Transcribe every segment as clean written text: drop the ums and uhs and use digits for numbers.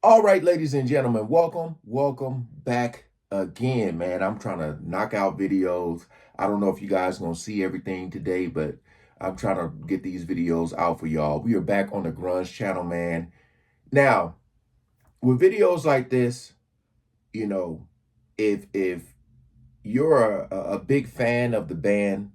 All right, ladies and gentlemen, welcome back again, man. I'm trying to knock out videos. I don't know if you guys gonna see everything today, but I'm trying to get these videos out for y'all. We are back on the Grunge channel, man. Now, with videos like this, you know, if you're a big fan of the band,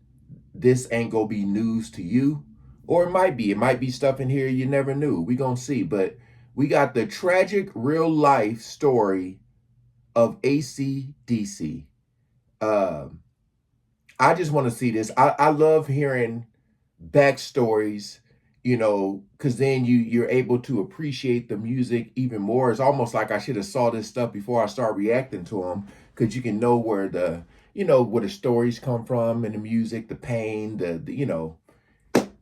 this ain't gonna be news to you, or it might be. It might be stuff in here you never knew. We gonna see, but we got the tragic real life story of AC/DC. Um, I just want to see this. I love hearing backstories, because then you're able to appreciate the music even more. It's almost like I should have saw this stuff before I start reacting to them, because you can know where the stories come from and the music, the pain, the.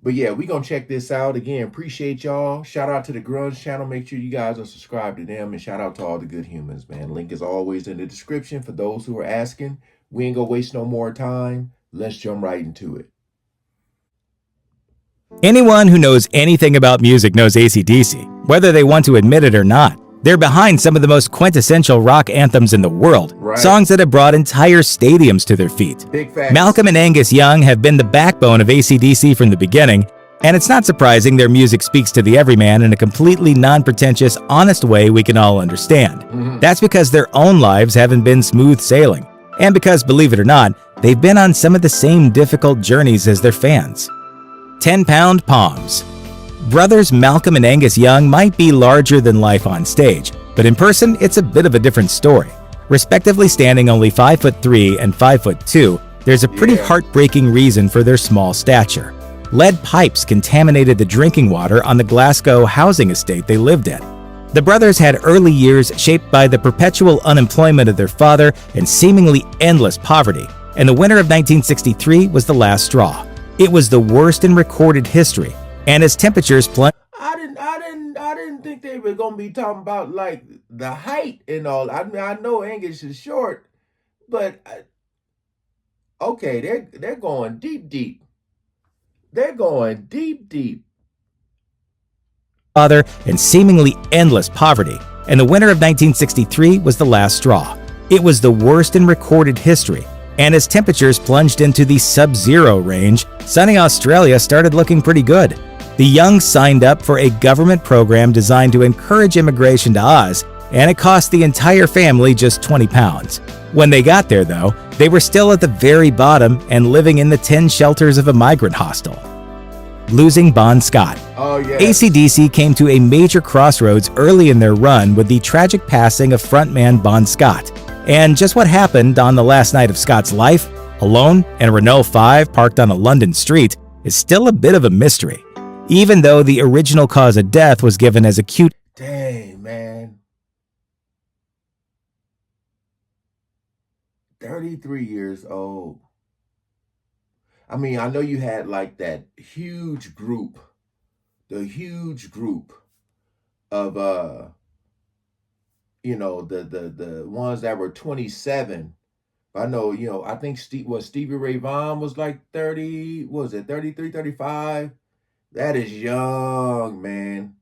But yeah, we gonna check this out again. Appreciate y'all. Shout out to the Grunge channel. Make sure you guys are subscribed to them, and shout out to all the good humans, man. Link is always in the description for those who are asking. We ain't gonna waste no more time. Let's jump right into it. Anyone who knows anything about music knows AC/DC, whether they want to admit it or not. They're behind some of the most quintessential rock anthems in the world, Right. songs that have brought entire stadiums to their feet. Big facts. Malcolm and Angus Young have been the backbone of AC/DC from the beginning, and it's not surprising their music speaks to the everyman in a completely non-pretentious, honest way we can all understand. That's because their own lives haven't been smooth sailing, and because, believe it or not, they've been on some of the same difficult journeys as their fans. 10-pound palms. Brothers Malcolm and Angus Young might be larger than life on stage, but in person, it's a bit of a different story. Respectively standing only 5'3" and 5'2", there's a pretty heartbreaking reason for their small stature. Lead pipes contaminated the drinking water on the Glasgow housing estate they lived in. The brothers had early years shaped by the perpetual unemployment of their father and seemingly endless poverty, and the winter of 1963 was the last straw. It was the worst in recorded history, and as temperatures plunged, I didn't think they were gonna be talking about like the height and all. I mean, I know Angus is short, but okay, they're going deep. They're going deep. father and seemingly endless poverty, and the winter of 1963 was the last straw. It was the worst in recorded history, and as temperatures plunged into the sub-zero range, sunny Australia started looking pretty good. The Youngs signed up for a government program designed to encourage immigration to Oz, and it cost the entire family just £20. When they got there, though, they were still at the very bottom and living in the 10 shelters of a migrant hostel. Losing Bon Scott. Oh yeah. AC/DC came to a major crossroads early in their run with the tragic passing of frontman Bon Scott. And just what happened on the last night of Scott's life, alone in a Renault 5 parked on a London street, is still a bit of a mystery, even though the original cause of death was given as acute. Dang, man. 33 years old. I mean, I know you had like that huge group, the huge group of the ones that were 27. I know, I think Stevie Ray Vaughan was like 30, what was it, 33, 35? That is young, man.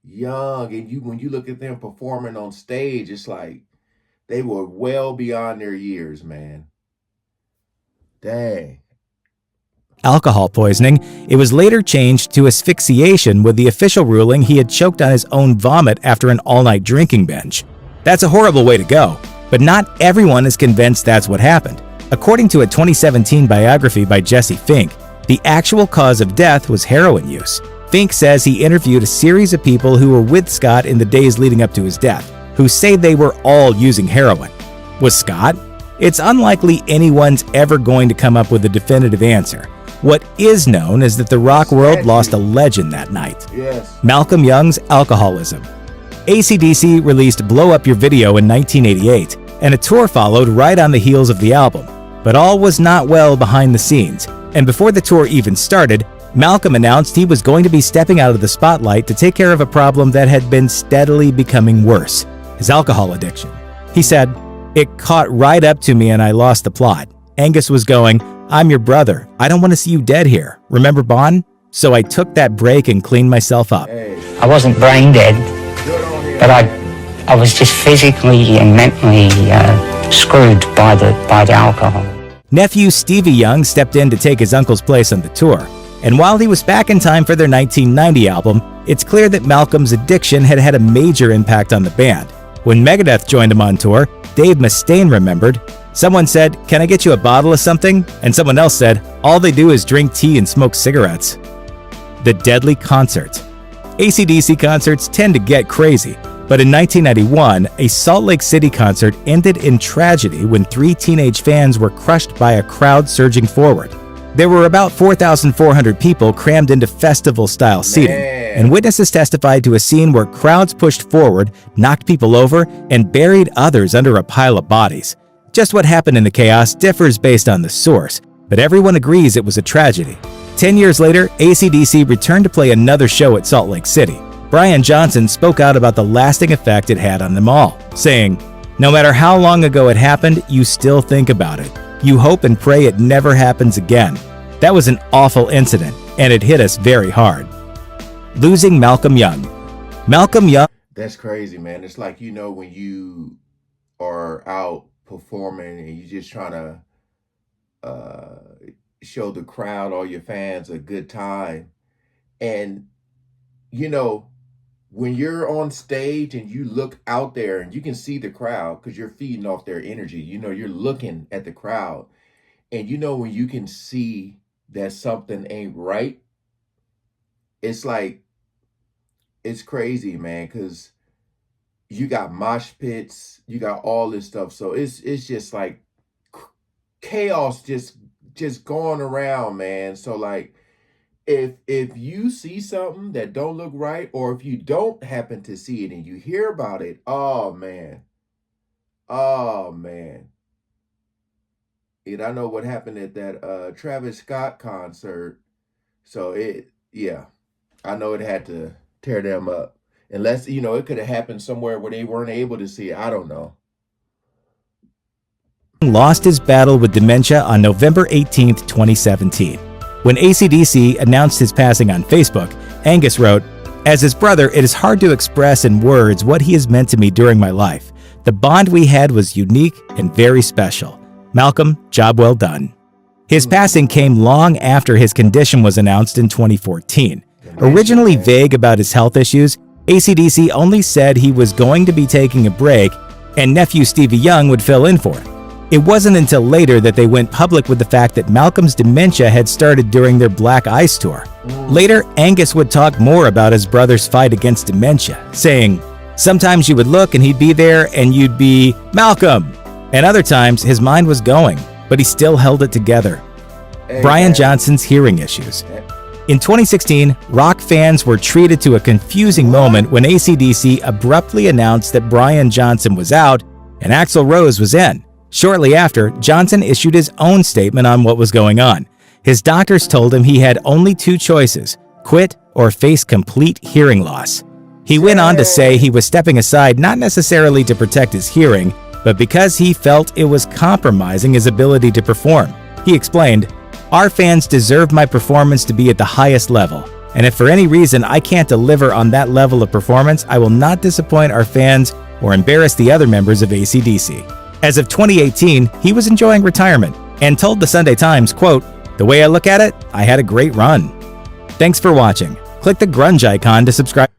Young. And when you look at them performing on stage, it's like they were well beyond their years, man. Dang. Alcohol poisoning, it was later changed to asphyxiation with the official ruling he had choked on his own vomit after an all-night drinking binge. That's a horrible way to go, but not everyone is convinced that's what happened. According to a 2017 biography by Jesse Fink, the actual cause of death was heroin use. Fink says he interviewed a series of people who were with Scott in the days leading up to his death, who say they were all using heroin. Was Scott? It's unlikely anyone's ever going to come up with a definitive answer. What is known is that the rock world lost a legend that night. Yes. Malcolm Young's alcoholism. AC/DC released Blow Up Your Video in 1988, and a tour followed right on the heels of the album. But all was not well behind the scenes, and before the tour even started, Malcolm announced he was going to be stepping out of the spotlight to take care of a problem that had been steadily becoming worse: his alcohol addiction. He said, "It caught right up to me and I lost the plot. Angus was going, 'I'm your brother. I don't want to see you dead here. Remember Bon?' So I took that break and cleaned myself up." Hey, I wasn't brain dead, good on him. but I I was just physically and mentally screwed by the alcohol. Nephew Stevie Young stepped in to take his uncle's place on the tour, and while he was back in time for their 1990 album, it's clear that Malcolm's addiction had had a major impact on the band. When Megadeth joined him on tour, Dave Mustaine remembered, "Someone said, 'Can I get you a bottle of something?' And someone else said, 'All they do is drink tea and smoke cigarettes.'" The Deadly Concert. AC/DC concerts tend to get crazy, but in 1991, a Salt Lake City concert ended in tragedy when 3 teenage fans were crushed by a crowd surging forward. There were about 4,400 people crammed into festival-style seating, and witnesses testified to a scene where crowds pushed forward, knocked people over, and buried others under a pile of bodies. Just what happened in the chaos differs based on the source, but everyone agrees it was a tragedy. 10 years later, AC/DC returned to play another show at Salt Lake City. Brian Johnson spoke out about the lasting effect it had on them all, saying, "No matter how long ago it happened, you still think about it. You hope and pray it never happens again. That was an awful incident, and it hit us very hard." Losing Malcolm Young. Malcolm Young. That's crazy, man. It's like, when you are out performing and you're just trying to show the crowd or your fans a good time. And, when you're on stage and you look out there and you can see the crowd because you're feeding off their energy, you're looking at the crowd. And when you can see that something ain't right, it's like, it's crazy, man, because you got mosh pits, you got all this stuff. So it's just like chaos just going around, man. So like if you see something that don't look right, or if you don't happen to see it and you hear about it, oh man. Oh man. And I know what happened at that Travis Scott concert. So yeah, I know it had to tear them up. Unless, it could have happened somewhere where they weren't able to see it. I don't know. Lost his battle with dementia on November 18, 2017. When AC/DC announced his passing on Facebook, Angus wrote, "As his brother, it is hard to express in words what he has meant to me during my life. The bond we had was unique and very special. Malcolm, job well done." His passing came long after his condition was announced in 2014. Originally vague about his health issues, AC/DC only said he was going to be taking a break and nephew Stevie Young would fill in for it. It wasn't until later that they went public with the fact that Malcolm's dementia had started during their Black Ice tour. Later, Angus would talk more about his brother's fight against dementia, saying, "Sometimes you would look and he'd be there and you'd be, 'Malcolm!' And other times his mind was going, but he still held it together." Brian Johnson's hearing issues. In 2016, rock fans were treated to a confusing moment when AC/DC abruptly announced that Brian Johnson was out and Axl Rose was in. Shortly after, Johnson issued his own statement on what was going on. His doctors told him he had only 2 choices: quit or face complete hearing loss. He went on to say he was stepping aside not necessarily to protect his hearing, but because he felt it was compromising his ability to perform. He explained, "Our fans deserve my performance to be at the highest level, and if for any reason I can't deliver on that level of performance, I will not disappoint our fans or embarrass the other members of AC/DC." As of 2018, he was enjoying retirement and told the Sunday Times, quote, "The way I look at it, I had a great run." Thanks for watching. Click the grunge icon to subscribe.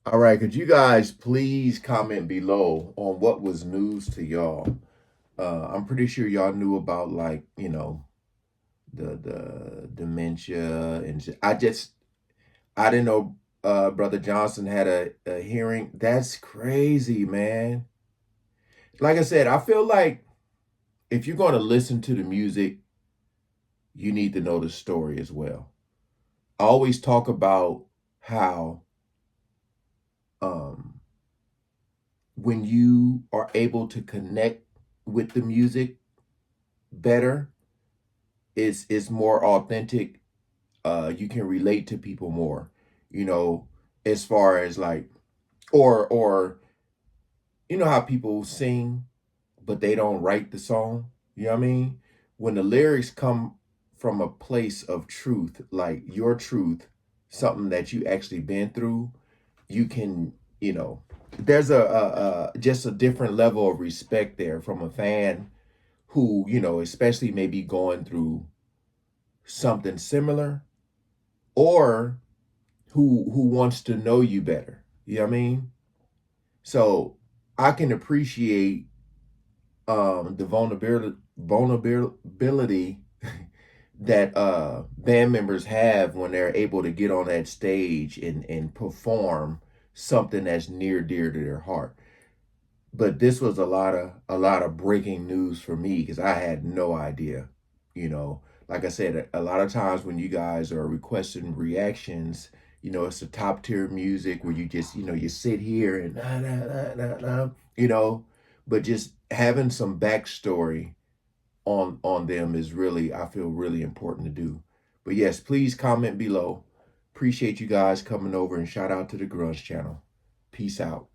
All right, could you guys please comment below on what was news to y'all? I'm pretty sure y'all knew about, like, the dementia, and I didn't know Brother Johnson had a hearing. That's crazy, man. Like I said, I feel like if you're going to listen to the music, you need to know the story as well. I always talk about how when you are able to connect with the music better, it's more authentic. You can relate to people more, as far as like, or how people sing, but they don't write the song. You know what I mean? When the lyrics come from a place of truth, like your truth, something that you actually been through, you can, there's a just a different level of respect there from a fan who, you know, especially maybe going through something similar, or who wants to know you better. You know what I mean? So I can appreciate the vulnerability that band members have when they're able to get on that stage and perform something that's near dear to their heart. But this was a lot of breaking news for me because I had no idea. You know, like I said, a lot of times when you guys are requesting reactions, you know, it's the top tier music where you just, you know, you sit here and nah, nah, nah, nah, nah, you know, but just having some backstory on them is really, I feel, really important to do. But yes, please comment below. Appreciate you guys coming over, and shout out to the Grunge channel. Peace out.